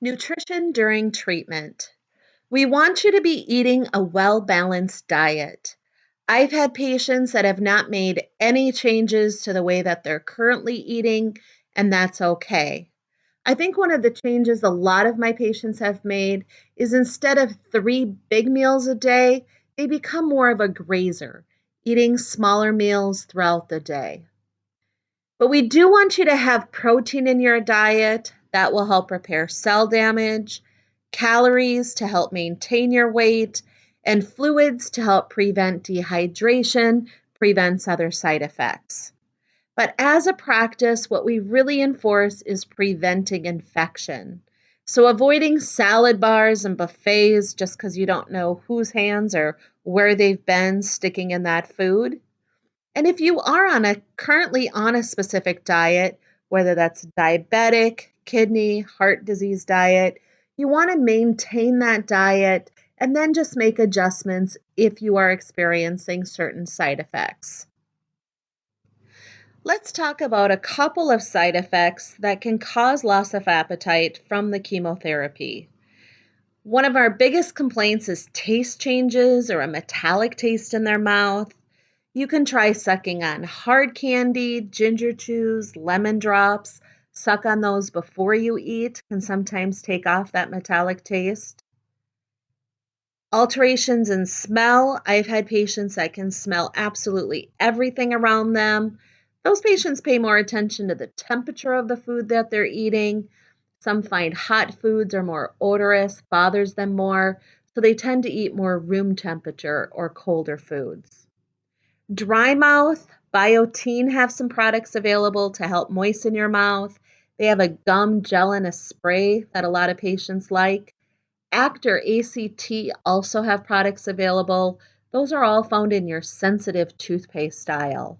Nutrition during treatment. We want you to be eating a well balanced diet. I've had patients that have not made any changes to the way that they're currently eating, and that's okay. I think one of the changes a lot of my patients have made is instead of 3 big meals a day, they become more of a grazer, eating smaller meals throughout the day. But we do want you to have protein in your diet that will help repair cell damage, calories to help maintain your weight, and fluids to help prevent dehydration, prevents other side effects. But as a practice, what we really enforce is preventing infection. So avoiding salad bars and buffets just because you don't know whose hands or where they've been sticking in that food. And if you are currently on a specific diet, whether that's diabetic, kidney, heart disease diet, you want to maintain that diet and then just make adjustments if you are experiencing certain side effects. Let's talk about a couple of side effects that can cause loss of appetite from the chemotherapy. One of our biggest complaints is taste changes or a metallic taste in their mouth. You can try sucking on hard candy, ginger chews, lemon drops. Suck on those before you eat, can sometimes take off that metallic taste. Alterations in smell. I've had patients that can smell absolutely everything around them. Those patients pay more attention to the temperature of the food that they're eating. Some find hot foods are more odorous, bothers them more, so they tend to eat more room temperature or colder foods. Dry mouth, Biotin have some products available to help moisten your mouth. They have a gum gel and a spray that a lot of patients like. ACT or ACT also have products available. Those are all found in your sensitive toothpaste style.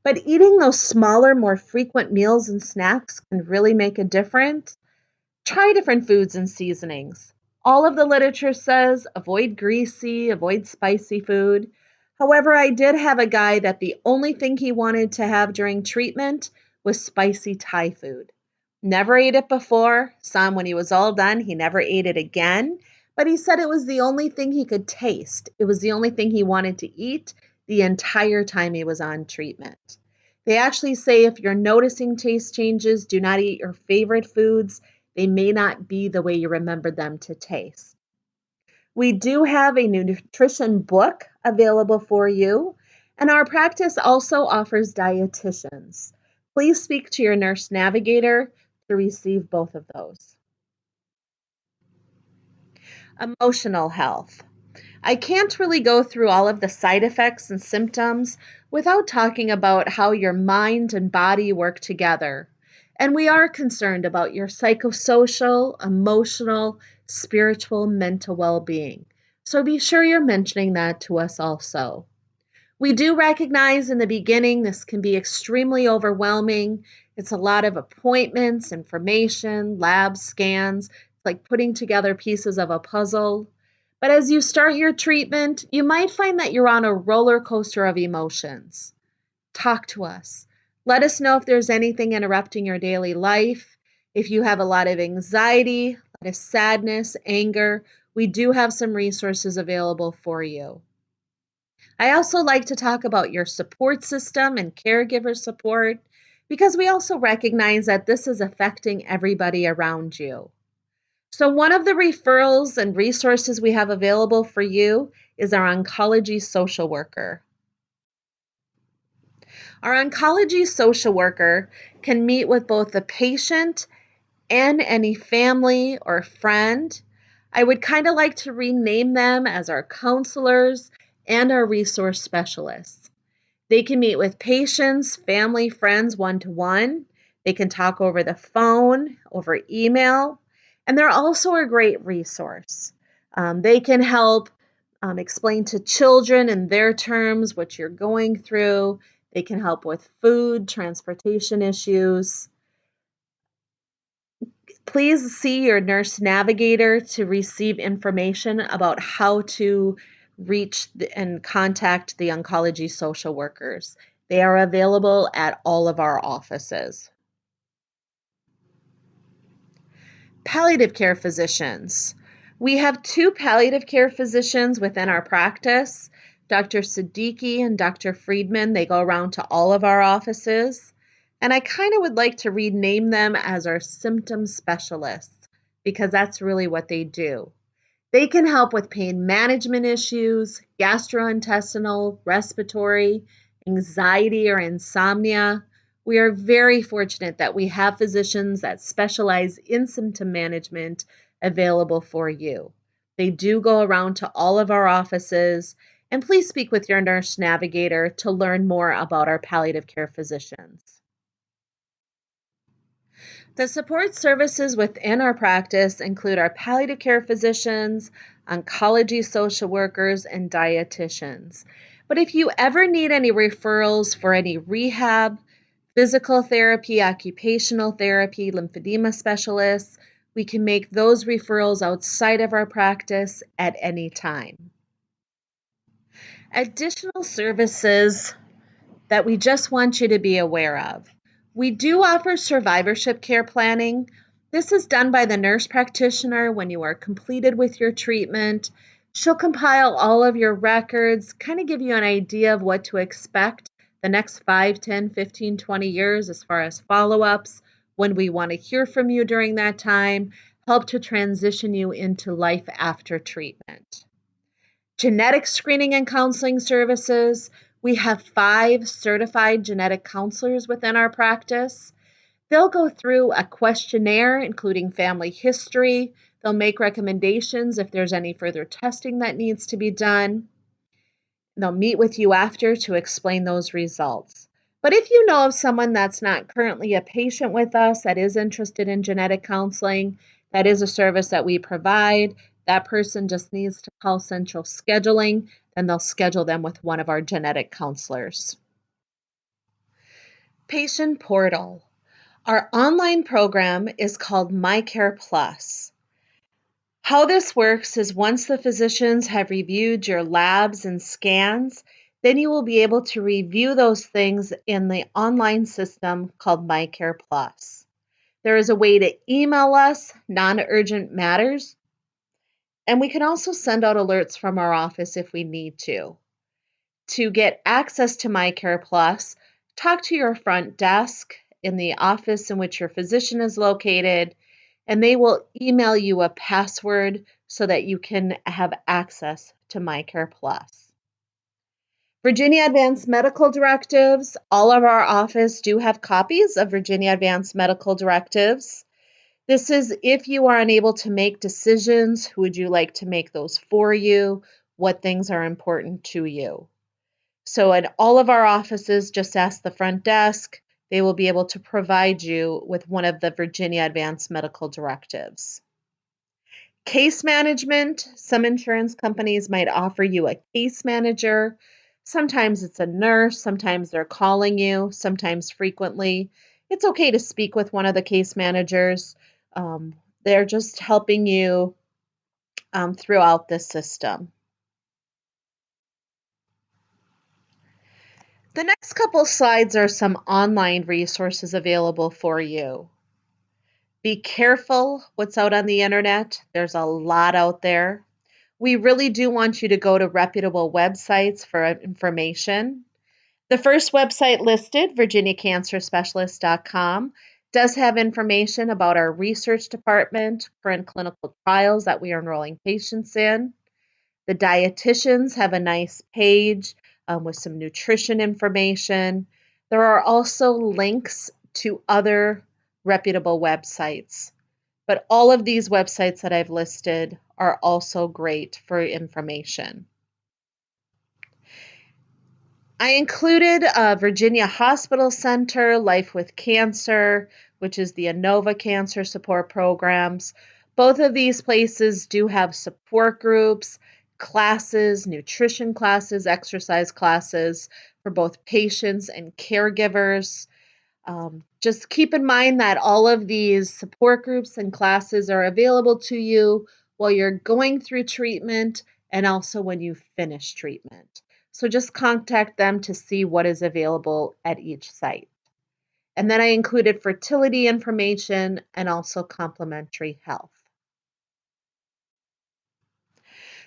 But eating those smaller, more frequent meals and snacks can really make a difference. Try different foods and seasonings. All of the literature says avoid greasy, avoid spicy food. However, I did have a guy that the only thing he wanted to have during treatment was spicy Thai food. Never ate it before. Saw him when he was all done. He never ate it again. But he said it was the only thing he could taste. It was the only thing he wanted to eat the entire time he was on treatment. They actually say if you're noticing taste changes, do not eat your favorite foods. They may not be the way you remember them to taste. We do have a nutrition book available for you, and our practice also offers dietitians. Please speak to your nurse navigator to receive both of those. Emotional health. I can't really go through all of the side effects and symptoms without talking about how your mind and body work together. And we are concerned about your psychosocial, emotional, spiritual, mental well being. So be sure you're mentioning that to us also. We do recognize in the beginning this can be extremely overwhelming. It's a lot of appointments, information, lab scans. It's like putting together pieces of a puzzle. But as you start your treatment, you might find that you're on a roller coaster of emotions. Talk to us. Let us know if there's anything interrupting your daily life. If you have a lot of anxiety, a lot of sadness, anger, we do have some resources available for you. I also like to talk about your support system and caregiver support because we also recognize that this is affecting everybody around you. So, one of the referrals and resources we have available for you is our oncology social worker. Our oncology social worker can meet with both the patient and any family or friend. I would kind of like to rename them as our counselors and our resource specialists. They can meet with patients, family, friends one to one. They can talk over the phone, over email, and they're also a great resource. They can help explain to children in their terms what you're going through. They can help with food, transportation issues. Please see your nurse navigator to receive information about how to reach and contact the oncology social workers. They are available at all of our offices. Palliative care physicians. We have two palliative care physicians within our practice, Dr. Siddiqui and Dr. Friedman. They go around to all of our offices. And I kind of would like to rename them as our symptom specialists because that's really what they do. They can help with pain management issues, gastrointestinal, respiratory, anxiety, or insomnia. We are very fortunate that we have physicians that specialize in symptom management available for you. They do go around to all of our offices, and please speak with your nurse navigator to learn more about our palliative care physicians. The support services within our practice include our palliative care physicians, oncology social workers, and dietitians. But if you ever need any referrals for any rehab, physical therapy, occupational therapy, lymphedema specialists, we can make those referrals outside of our practice at any time. Additional services that we just want you to be aware of. We do offer survivorship care planning. This is done by the nurse practitioner when you are completed with your treatment. She'll compile all of your records, kind of give you an idea of what to expect the next 5, 10, 15, 20 years as far as follow-ups, when we want to hear from you during that time, help to transition you into life after treatment. Genetic screening and counseling services. We have 5 certified genetic counselors within our practice. They'll go through a questionnaire, including family history. They'll make recommendations if there's any further testing that needs to be done. They'll meet with you after to explain those results. But if you know of someone that's not currently a patient with us that is interested in genetic counseling, that is a service that we provide. That person just needs to call Central Scheduling, and they'll schedule them with one of our genetic counselors. Patient Portal. Our online program is called MyCare Plus. How this works is once the physicians have reviewed your labs and scans, then you will be able to review those things in the online system called MyCare Plus. There is a way to email us non-urgent matters, and we can also send out alerts from our office if we need to. To get access to MyCare Plus, talk to your front desk in the office in which your physician is located, and they will email you a password so that you can have access to MyCare Plus. Virginia Advanced Medical Directives. All of our office do have copies of Virginia Advanced Medical Directives. This is if you are unable to make decisions, who would you like to make those for you? What things are important to you? So at all of our offices, just ask the front desk. They will be able to provide you with one of the Virginia Advanced Medical Directives. Case management. Some insurance companies might offer you a case manager. Sometimes it's a nurse, sometimes they're calling you, sometimes frequently. It's okay to speak with one of the case managers. They're just helping you throughout the system. The next couple slides are some online resources available for you. Be careful what's out on the internet. There's a lot out there. We really do want you to go to reputable websites for information. The first website listed, virginiacancerspecialist.com, does have information about our research department, current clinical trials that we are enrolling patients in. The dietitians have a nice page with some nutrition information. There are also links to other reputable websites. But all of these websites that I've listed are also great for information. I included Virginia Hospital Center, Life with Cancer, which is the ANOVA cancer support programs. Both of these places do have support groups, classes, nutrition classes, exercise classes for both patients and caregivers. Just keep in mind that all of these support groups and classes are available to you while you're going through treatment and also when you finish treatment. So just contact them to see what is available at each site. And then I included fertility information and also complementary health.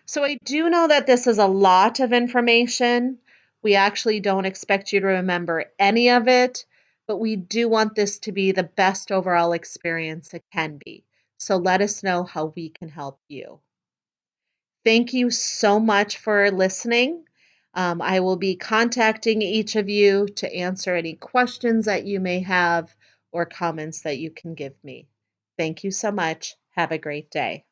So I do know that this is a lot of information. We actually don't expect you to remember any of it, but we do want this to be the best overall experience it can be. So let us know how we can help you. Thank you so much for listening. I will be contacting each of you to answer any questions that you may have or comments that you can give me. Thank you so much. Have a great day.